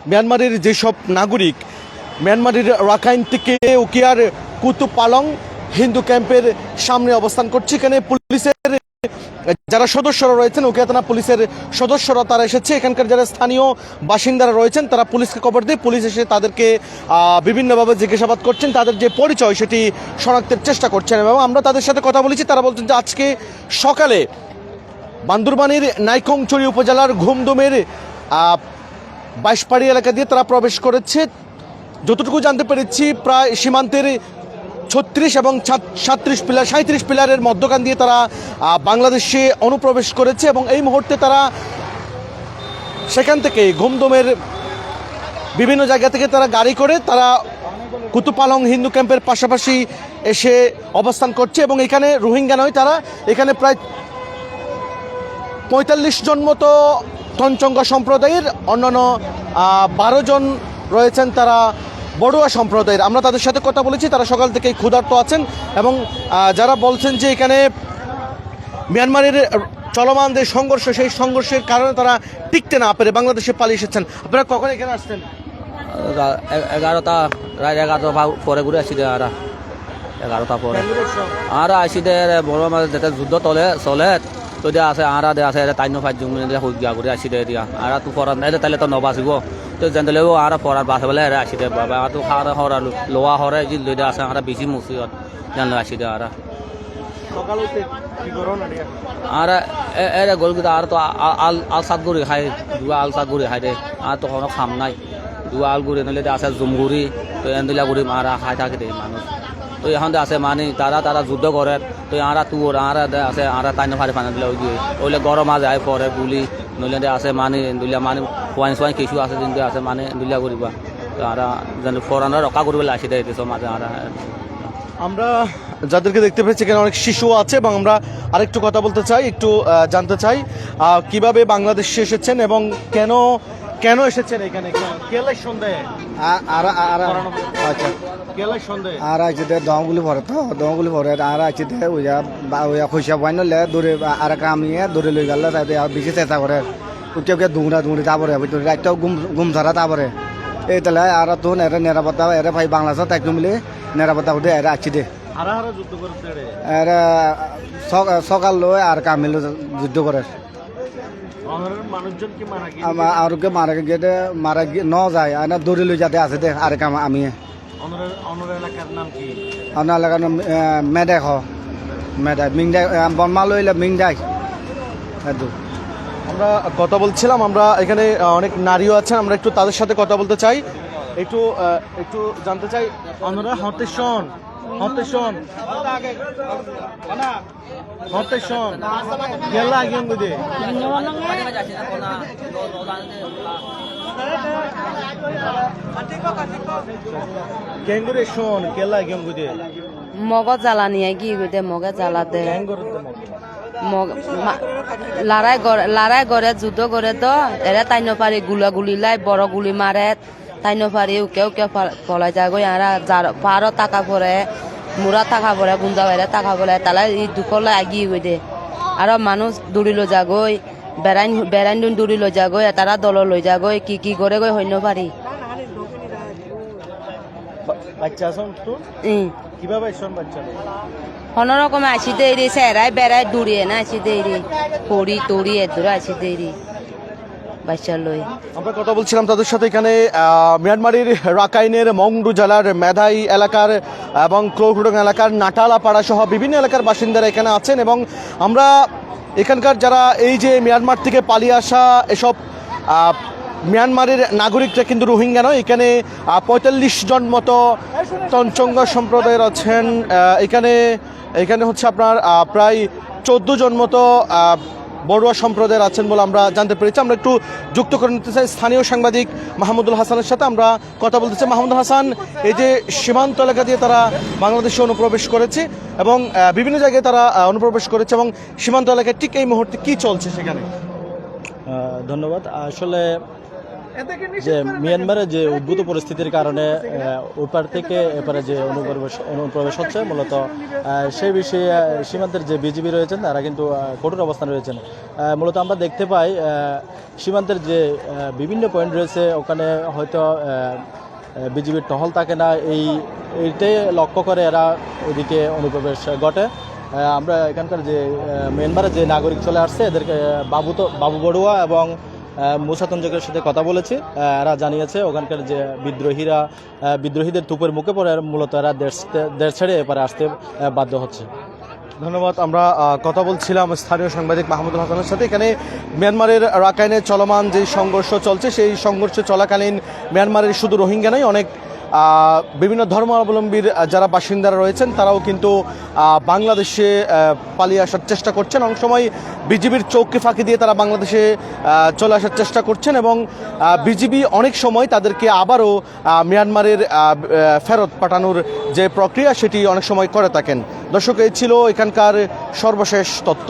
মিয়ানমারের যেসব নাগরিক মিয়ানমারের রাখাইন থেকে উকিয়ার কুতুব পালং হিন্দু ক্যাম্পের সামনে অবস্থান করছে। এখানে পুলিশের যারা সদস্যরা রয়েছেন, উকিয়া থানা পুলিশের সদস্যরা তারা এসেছে। এখানকার যারা স্থানীয় বাসিন্দারা রয়েছেন তারা পুলিশকে খবর দিয়ে পুলিশ এসে তাদেরকে বিভিন্নভাবে জিজ্ঞাসাবাদ করছেন, তাদের যে পরিচয় সেটি শনাক্তের চেষ্টা করছেন। এবং আমরা তাদের সাথে কথা বলেছি, তারা বলছেন যে আজকে সকালে বান্দরবানের নাইকংছড়ি উপজেলার ঘুমদুমের বাইশপাড়ি এলাকা দিয়ে তারা প্রবেশ করেছে। যতটুকু জানতে পেরেছি প্রায় সীমান্তের 36 এবং 37 পিলারের মধ্যখান দিয়ে তারা বাংলাদেশে অনুপ্রবেশ করেছে এবং এই মুহূর্তে তারা সেখান থেকে ঘুমদুমের বিভিন্ন জায়গা থেকে তারা গাড়ি করে তারা কুতুব পালং হিন্দু ক্যাম্পের পাশাপাশি এসে অবস্থান করছে। এবং এখানে রোহিঙ্গা নয়, তারা এখানে প্রায় 45 জন মতো তঞ্চঙ্গা সম্প্রদায়ের, অন্যান্য 12 জন রয়েছেন তারা বড়ুয়া সম্প্রদায়ের। আমরা তাদের সাথে কথা বলেছি, তারা সকাল থেকেই ক্ষুধার্ত আছেন এবং যারা বলছেন যে এখানে মিয়ানমারের চলমান যে সংঘর্ষ, সেই সংঘর্ষের কারণে তারা টিকতে না পেরে বাংলাদেশে পালিয়ে এসেছেন। আপনারা কখন এখানে আসছেন? 11টা রাত 11টা পরে ঘুরে আসি আর 11টা পরে আর আসি দে বড় মাঝে যেটা যুদ্ধ তলে চলে তো দিয়া আছে আর দে আছে 4-5 জন হুইয়া ঘুরে আসি দে দিয়া আর তো পড়া নাই তাহলে তো নবাসিব তো জানলেও আর পড়ার বাসে বলে আসি দে বাবা আর তো খাওয়া হরা লোয়া হরে যে লইতে আছে আর বেশি মুসিবত জানলে আসি দে আর সকাল হইতে কি করোনা আর এর গোলগুলো আর তো আল সাত গুড়ি খাই দুয়া আল সাত গুড়ি খাই দে আর তো কোনো খাম নাই দুয়া আল গুড়ি নইলে আছে জুমগুড়ি তো এন্দিলা গুড়ি মারা খাই থাকে দে মানুষ। তো এখন আছে মানে তারা যুদ্ধ করে তো আর তোর আর আছে আর তাই ফাড়ি ফানা দিলে ওইলে গরম আজ আয় পরে গুলি নইলে আছে মানে দুলিয়া মানে সোয়াইন কিছু আছে কিন্তু আছে মানে দুলিয়া করিবা তো আর যেন ফরানো রক্ষা করবে আসি দেয় সব মাঝে আর আমরা যাদেরকে দেখতে পেয়েছি এখানে অনেক শিশু আছে এবং আমরা আরেকটু কথা বলতে চাই, একটু জানতে চাই কিভাবে বাংলাদেশে এসেছেন এবং কেন এসেছেন এখানে, কেলাই সন্দেহে আচ্ছা কেলাই সন্দেহে আর আছে দমগুলি ভরে তো দমগুলি ভরে আর আছে খুশিয়া পাইন দৌড়ে আর কামিয়ে দৌড়ে লই গেল তাই বেশি চেষ্টা করে উঠে দৌড়ি তারপরে রাতটাও ঘুম ধরা তারপরে এই তাহলে আর তো এরা নিরাপত্তা এরা ভাই বাংলাদেশ একটু মিলে নিরাপত্তা উঠে এরা আছি দে এরা সকাল লয় আর কামিল যুদ্ধ করে আর মারা গিয়ে ন যায় আর দৌড়ে লই যাতে আছে দে আর কাম আমি অন্য এলাকার নাম মেডাই মেডাই মিংডাই বনমা লইলে মিংডাই। আমরা কথা বলছিলাম, আমরা এখানে অনেক নারীও আছেন, আমরা একটু তাদের সাথে কথা বলতে চাই, একটু জানতে চাই। অন্যরা হতেশন গেলা আগিয়ে বুঝে কেঙ্গুরে শোন কেলা আগিয়ে বুঝে মগ জ্বালানি কি গুদে মগে জ্বালাতে লড়াই করে যুদ্ধ করে তো এরা তাই নপারি গুলি লাই বড় গুলি মারে তাই নপারি উকে পলাই যায় গই আর পারো টাকা পরে মুরা টাকা পরে গুন্দা বাইরে টাকা পরে তাহলে এই দুঃখলে আগিয়ে গই দে আর মানুষ দৌড়ি লো যাগই বেড়াইন দৌড়ি লো যাগই তারা দল লই যাগই কি করে গই হইন পারি কোনোরকমে আসি দেরি সেরাই বেড়াই দৌড়িয়ে না আসি দেরি পড়ি তড়ি এদুরে আসি দেরি বাচ্চা লই। আমরা কথা বলছিলাম তাদের সাথে এখানে মিয়ানমারের রাখাইনের মংডু জেলার মেধাই এলাকার এবং ক্লোহুডং এলাকার নাটালাপাড়া সহ বিভিন্ন এলাকার বাসিন্দারা এখানে আছেন এবং আমরা এখানকার যারা এই যে মিয়ানমার থেকে পালিয়ে আসা এসব মিয়ানমারের নাগরিকরা কিন্তু রোহিঙ্গা নয়, এখানে 45 জন মতো তঞ্চঙ্গা সম্প্রদায়ের আছেন। এখানে হচ্ছে আপনার প্রায় 14 জন মতো বড়ুয়া সম্প্রদায়ের আছেন বলে আমরা জানতে পেরেছি। আমরা একটু যুক্ত করে নিতে চাই স্থানীয় সাংবাদিক মাহমুদুল হাসানের সাথে, আমরা কথা বলতে চাই। মাহমুদুল হাসান, এই যে সীমান্ত এলাকা দিয়ে তারা বাংলাদেশে অনুপ্রবেশ করেছে এবং বিভিন্ন জায়গায় তারা অনুপ্রবেশ করেছে এবং সীমান্ত এলাকায় ঠিক এই মুহূর্তে কি চলছে সেখানে? ধন্যবাদ। আসলে যে মিয়ানমারের যে উদ্ভূত পরিস্থিতির কারণে ওপার থেকে এপারে যে অনুপ্রবেশ হচ্ছে মূলত সেই বিষয়ে সীমান্তের যে বিজিবি রয়েছেন তারা কিন্তু কঠোর অবস্থানে রয়েছেন। মূলত আমরা দেখতে পাই সীমান্তের যে বিভিন্ন পয়েন্ট রয়েছে ওখানে হয়তো বিজিবির টহল থাকে না, এইটাই লক্ষ্য করে এরা ওইদিকে অনুপ্রবেশ ঘটে। আমরা এখানকার যে মিয়ানমারের যে নাগরিক চলে আসছে এদেরকে বাবু বড়ুয়া এবং মুসা তঞ্জকের সাথে কথা বলেছি। এরা জানিয়েছে ওখানকার যে বিদ্রোহীদের তুপের মুখে পড়ে মূলত এরা দেশ ছেড়ে এপারে আসতে বাধ্য হচ্ছে। ধন্যবাদ। আমরা কথা বলছিলাম স্থানীয় সাংবাদিক মাহমুদুল হাসানের সাথে। এখানে মিয়ানমারের রাখাইনে চলমান যে সংঘর্ষ চলছে সেই সংঘর্ষ চলাকালীন মিয়ানমারের শুধু রোহিঙ্গা নয়, অনেক বিভিন্ন ধর্মাবলম্বীর যারা বাসিন্দারা রয়েছেন তারাও কিন্তু বাংলাদেশে পালিয়ে আসার চেষ্টা করছেন। অনেক সময় বিজিবির চৌকি ফাঁকি দিয়ে তারা বাংলাদেশে চলে আসার চেষ্টা করছেন এবং বিজিবি অনেক সময় তাদেরকে আবারও মিয়ানমারের ফেরত পাঠানোর যে প্রক্রিয়া সেটি অনেক সময় করে থাকেন। দর্শক, এই ছিল এখানকার সর্বশেষ তথ্য।